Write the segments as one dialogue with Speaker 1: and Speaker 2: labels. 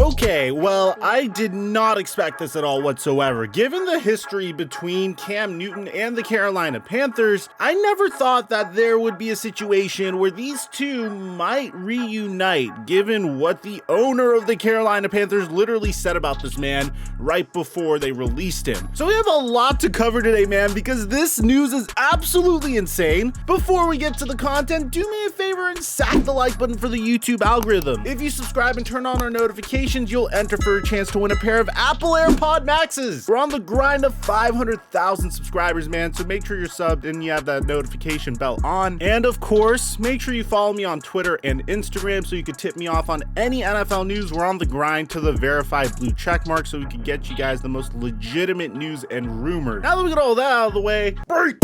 Speaker 1: Okay, well, I did not expect this at all whatsoever. Given the history between Cam Newton and the Carolina Panthers, I never thought that there would be a situation where these two might reunite, given what the owner of the Carolina Panthers literally said about this man right before they released him. So we have a lot to cover today, man, because this news is absolutely insane. Before we get to the content, do me a favor and sack the like button for the YouTube algorithm. If you subscribe and turn on our notifications, you'll enter for a chance to win a pair of Apple AirPod Maxes. We're on the grind of 500,000 subscribers, man, so make sure you're subbed and you have that notification bell on. And of course, make sure you follow me on Twitter and Instagram so you can tip me off on any NFL news. We're on the grind to the verified blue check mark so we can get you guys the most legitimate news and rumors. Now that we got all that out of the way, break!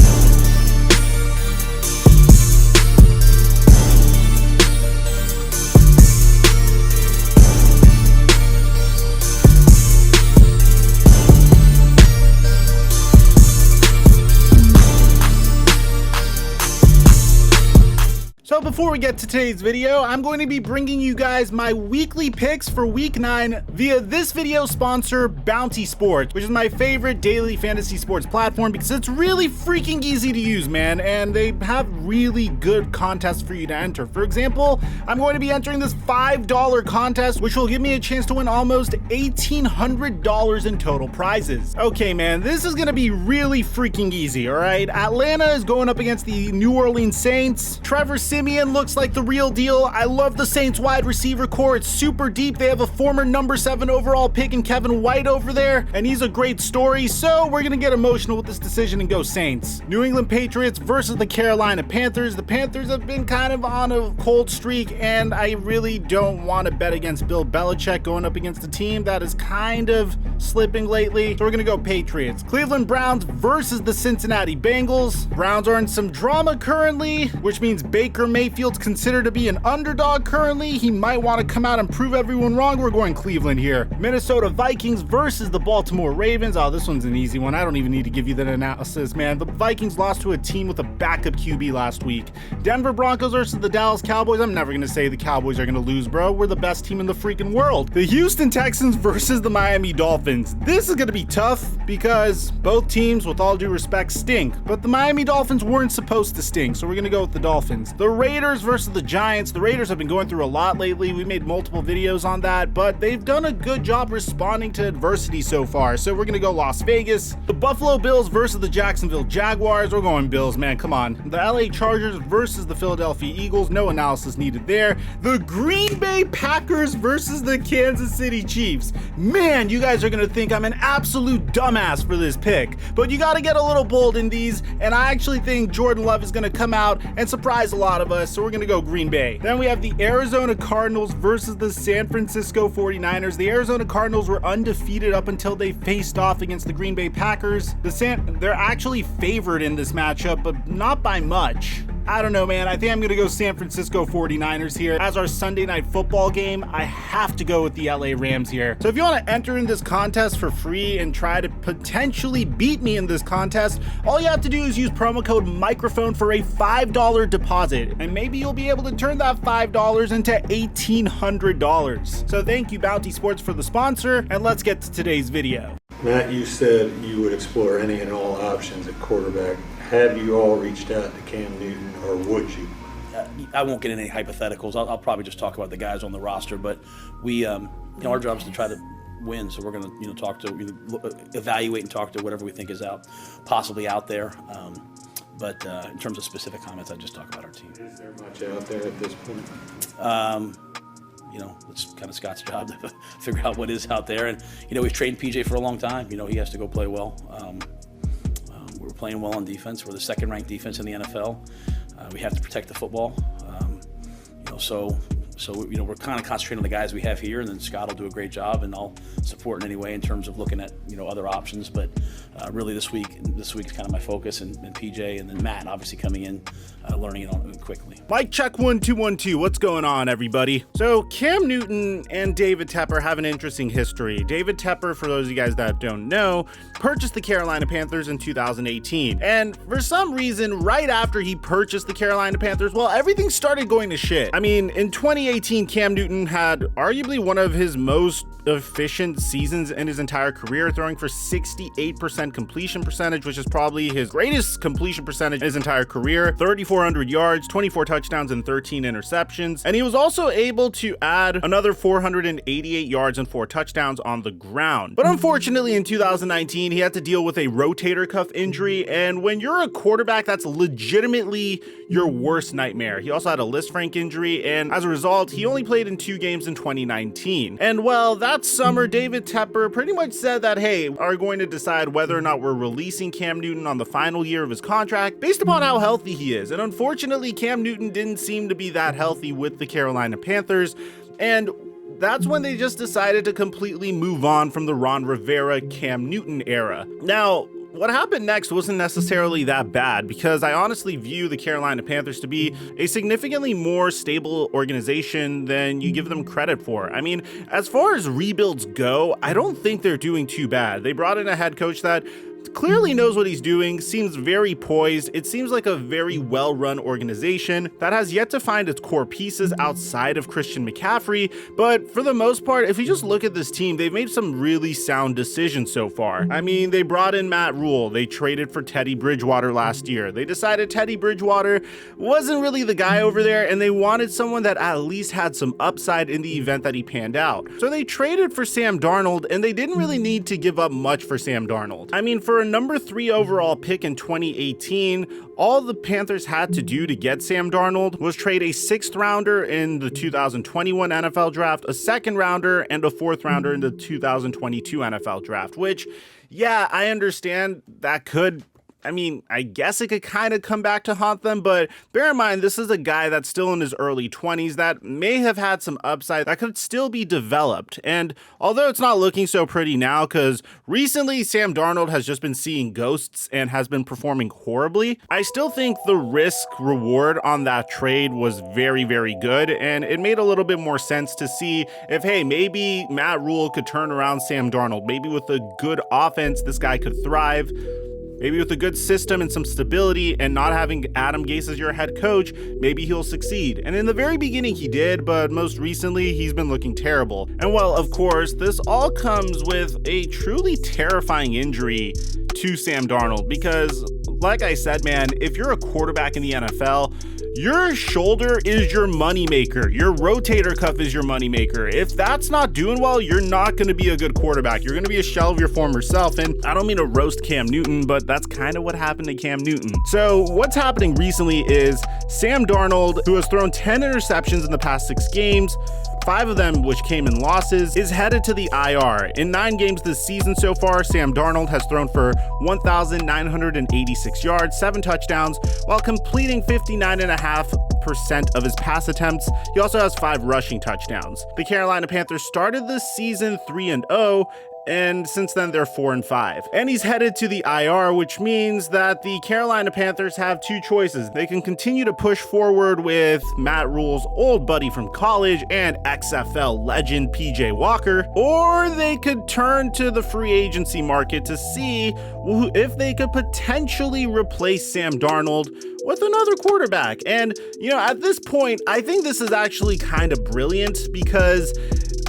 Speaker 1: So before we get to today's video, I'm going to be bringing you guys my weekly picks for week 9 via this video sponsor, Bounty Sports, which is my favorite daily fantasy sports platform because it's really freaking easy to use, man, and they have really good contests for you to enter. For example, I'm going to be entering this $5 contest, which will give me a chance to win almost $1,800 in total prizes. Okay, man, this is going to be really freaking easy, all right? Atlanta is going up against the New Orleans Saints. Trevor Siemian looks like the real deal. I love the Saints wide receiver core. It's super deep. They have a former number 7 overall pick in Kevin White over there, and he's a great story. So we're going to get emotional with this decision and go Saints. New England Patriots versus the Carolina Panthers. The Panthers have been kind of on a cold streak, and I really don't want to bet against Bill Belichick going up against a team that is kind of slipping lately. So we're going to go Patriots. Cleveland Browns versus the Cincinnati Bengals. Browns are in some drama currently, which means Baker Mayfield's considered to be an underdog currently. He might want to come out and prove everyone wrong. We're going Cleveland here. Minnesota Vikings versus the Baltimore Ravens. Oh, this one's an easy one. I don't even need to give you that analysis, man. The Vikings lost to a team with a backup QB last week. Denver Broncos versus the Dallas Cowboys. I'm never going to say the Cowboys are going to lose, bro. We're the best team in the freaking world. The Houston Texans versus the Miami Dolphins. This is going to be tough because both teams, with all due respect, stink. But the Miami Dolphins weren't supposed to stink, so we're going to go with the Dolphins. The Raiders versus the Giants. The Raiders have been going through a lot lately. We made multiple videos on that, but they've done a good job responding to adversity so far. So we're going to go Las Vegas. The Buffalo Bills versus the Jacksonville Jaguars. We're going Bills, man. Come on. The LA Chargers versus the Philadelphia Eagles. No analysis needed there. The Green Bay Packers versus the Kansas City Chiefs. Man, you guys are going to think I'm an absolute dumbass for this pick, but you got to get a little bold in these, and I actually think Jordan Love is going to come out and surprise a lot of us, so we're going to go Green Bay. Then we have the Arizona Cardinals versus the San Francisco 49ers. The Arizona Cardinals were undefeated up until they faced off against the Green Bay Packers. They're actually favored in this matchup, but not by much. I don't know, man. I think I'm going to go San Francisco 49ers here. As our Sunday night football game, I have to go with the LA Rams here. So if you want to enter in this contest for free and try to potentially beat me in this contest, all you have to do is use promo code Mikerophone for a $5 deposit. And maybe you'll be able to turn that $5 into $1,800. So thank you, Bounty Sports, for the sponsor, and let's get to today's video.
Speaker 2: Matt, you said you would explore any and all options at quarterback. Have you all reached out to Cam Newton, or would you?
Speaker 3: I won't get into any hypotheticals. I'll probably just talk about the guys on the roster. But we, our job is to try to win. So we're going to, talk to, evaluate and talk to whatever we think is possibly out there. But in terms of specific comments, I'd just talk about our team.
Speaker 2: Is there much out there at this point?
Speaker 3: It's kind of Scott's job to figure out what is out there. And, we've trained PJ for a long time. He has to go play well. We're playing well on defense. We're the second-ranked defense in the NFL. We have to protect the football. So we're kind of concentrating on the guys we have here, and then Scott will do a great job, and I'll support in any way in terms of looking at other options. But really this week is kind of my focus, and PJ, and then Matt obviously coming in, learning it on quickly.
Speaker 1: Mic check 1 2 1 2. What's going on, everybody? So Cam Newton and David Tepper have an interesting history. David Tepper, for those of you guys that don't know, purchased the Carolina Panthers in 2018, and for some reason, right after he purchased the Carolina Panthers, well, everything started going to shit. I mean, in 2018, 2018, Cam Newton had arguably one of his most efficient seasons in his entire career, throwing for 68% completion percentage, which is probably his greatest completion percentage in his entire career, 3,400 yards, 24 touchdowns, and 13 interceptions. And he was also able to add another 488 yards and 4 touchdowns on the ground. But unfortunately, in 2019, he had to deal with a rotator cuff injury, and when you're a quarterback, that's legitimately your worst nightmare. He also had a Lisfranc injury, and as a result, he only played in 2 games in 2019. And well, that summer, David Tepper pretty much said that, hey, are going to decide whether or not we're releasing Cam Newton on the final year of his contract based upon how healthy he is. And unfortunately, Cam Newton didn't seem to be that healthy with the Carolina Panthers, and that's when they just decided to completely move on from the Ron Rivera Cam Newton era. Now, what happened next wasn't necessarily that bad, because I honestly view the Carolina Panthers to be a significantly more stable organization than you give them credit for. I mean, as far as rebuilds go, I don't think they're doing too bad. They brought in a head coach that clearly knows what he's doing, seems very poised. It seems like a very well-run organization that has yet to find its core pieces outside of Christian McCaffrey, but for the most part, if you just look at this team, they've made some really sound decisions so far. I mean, they brought in Matt Rule, they traded for Teddy Bridgewater last year. They decided Teddy Bridgewater wasn't really the guy over there, and they wanted someone that at least had some upside in the event that he panned out. So they traded for Sam Darnold, and they didn't really need to give up much for Sam Darnold. I mean, for a number 3 overall pick in 2018, all the Panthers had to do to get Sam Darnold was trade a 6th rounder in the 2021 NFL draft, a 2nd rounder, and a 4th rounder in the 2022 NFL draft, which, yeah, I understand that could, I mean, I guess it could kind of come back to haunt them, but bear in mind, this is a guy that's still in his early 20s that may have had some upside that could still be developed. And although it's not looking so pretty now, because recently Sam Darnold has just been seeing ghosts and has been performing horribly, I still think the risk reward on that trade was very, very good. And it made a little bit more sense to see if, hey, maybe Matt Rule could turn around Sam Darnold. Maybe with a good offense, this guy could thrive. Maybe with a good system and some stability and not having Adam Gase as your head coach, maybe he'll succeed. And in the very beginning he did, but most recently he's been looking terrible. And well, of course, this all comes with a truly terrifying injury to Sam Darnold, because like I said, man, if you're a quarterback in the NFL, your shoulder is your moneymaker. Your rotator cuff is your moneymaker. If that's not doing well, you're not going to be a good quarterback. You're going to be a shell of your former self. And I don't mean to roast Cam Newton, but that's kind of what happened to Cam Newton. So what's happening recently is Sam Darnold, who has thrown 10 interceptions in the past 6 games, 5 of them which came in losses, is headed to the IR. In 9 games this season so far, Sam Darnold has thrown for 1,986 yards, 7 touchdowns, while completing 59.5% of his pass attempts. He also has 5 rushing touchdowns. The Carolina Panthers started this season 3-0, and since then they're 4-5. And he's headed to the IR, which means that the Carolina Panthers have 2 choices. They can continue to push forward with Matt Rule's old buddy from college and XFL legend PJ Walker, or they could turn to the free agency market to see if they could potentially replace Sam Darnold with another quarterback. And, you know, at this point, I think this is actually kind of brilliant, because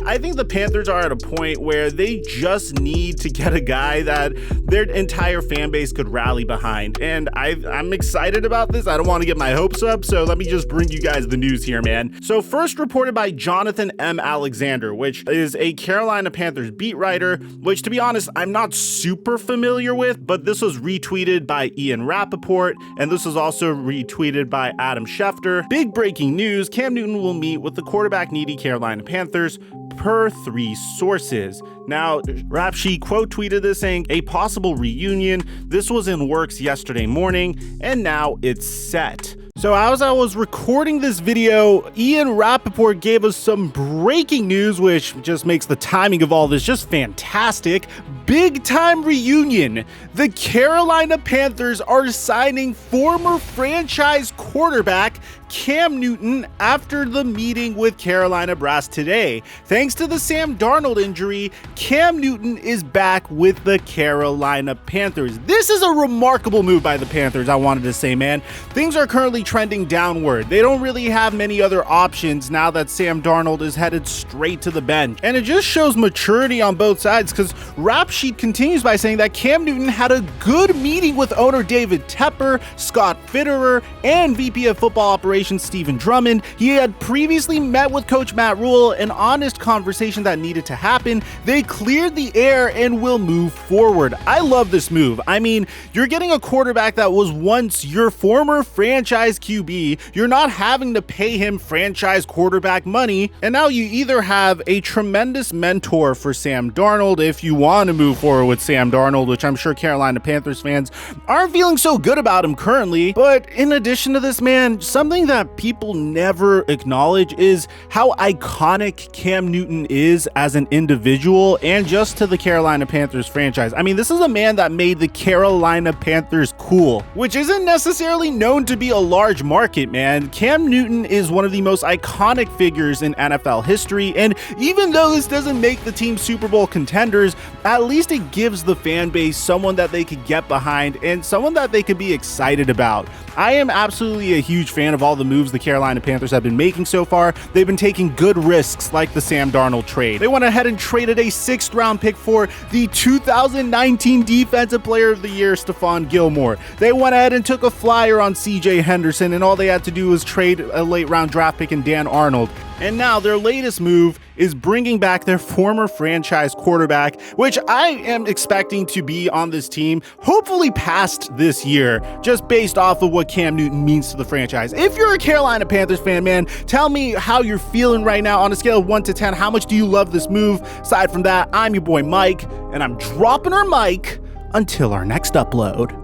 Speaker 1: I think the Panthers are at a point where they just need to get a guy that their entire fan base could rally behind. And I'm excited about this. I don't want to get my hopes up, so let me just bring you guys the news here, man. So first reported by Jonathan M. Alexander, which is a Carolina Panthers beat writer, which, to be honest, I'm not super familiar with, but this was retweeted by Ian Rappaport, and this was also retweeted by Adam Schefter. Big breaking news: Cam Newton will meet with the quarterback-needy Carolina Panthers, per 3 sources. Now, Rapshi quote tweeted this saying, "A possible reunion. This was in works yesterday morning, and now it's set." So as I was recording this video, Ian Rappaport gave us some breaking news, which just makes the timing of all this just fantastic. Big time reunion. The Carolina Panthers are signing former franchise quarterback Cam Newton after the meeting with Carolina brass today. Thanks to the Sam Darnold injury, Cam Newton is back with the Carolina Panthers. This is a remarkable move by the Panthers, I wanted to say, man. Things are currently trending downward. They don't really have many other options now that Sam Darnold is headed straight to the bench. And it just shows maturity on both sides, because Rap Sheet continues by saying that Cam Newton had a good meeting with owner David Tepper, Scott Fitterer, and VP of Football Operations Stephen Drummond. He had previously met with Coach Matt Rule, an honest conversation that needed to happen. They cleared the air and will move forward. I love this move. I mean, you're getting a quarterback that was once your former franchise QB. You're not having to pay him franchise quarterback money, and now you either have a tremendous mentor for Sam Darnold if you want to move forward with Sam Darnold, which I'm sure Carolina Panthers fans aren't feeling so good about him currently. But in addition to this, man, something that people never acknowledge is how iconic Cam Newton is as an individual and just to the Carolina Panthers franchise. I mean, this is a man that made the Carolina Panthers cool, which isn't necessarily known to be a large market, man. Cam Newton is one of the most iconic figures in NFL history, and even though this doesn't make the team Super Bowl contenders, at least it gives the fan base someone that they could get behind and someone that they could be excited about. I am absolutely a huge fan of all the moves the Carolina Panthers have been making so far. They've been taking good risks like the Sam Darnold trade. They went ahead and traded a 6th round pick for the 2019 Defensive Player of the Year, Stephon Gilmore. They went ahead and took a flyer on CJ Henderson, and all they had to do was trade a late round draft pick in Dan Arnold. And now their latest move is bringing back their former franchise quarterback, which I am expecting to be on this team, hopefully past this year, just based off of what Cam Newton means to the franchise. If you're a Carolina Panthers fan, man, tell me how you're feeling right now on a scale of 1 to 10. How much do you love this move? Aside from that, I'm your boy Mike, and I'm dropping our mic until our next upload.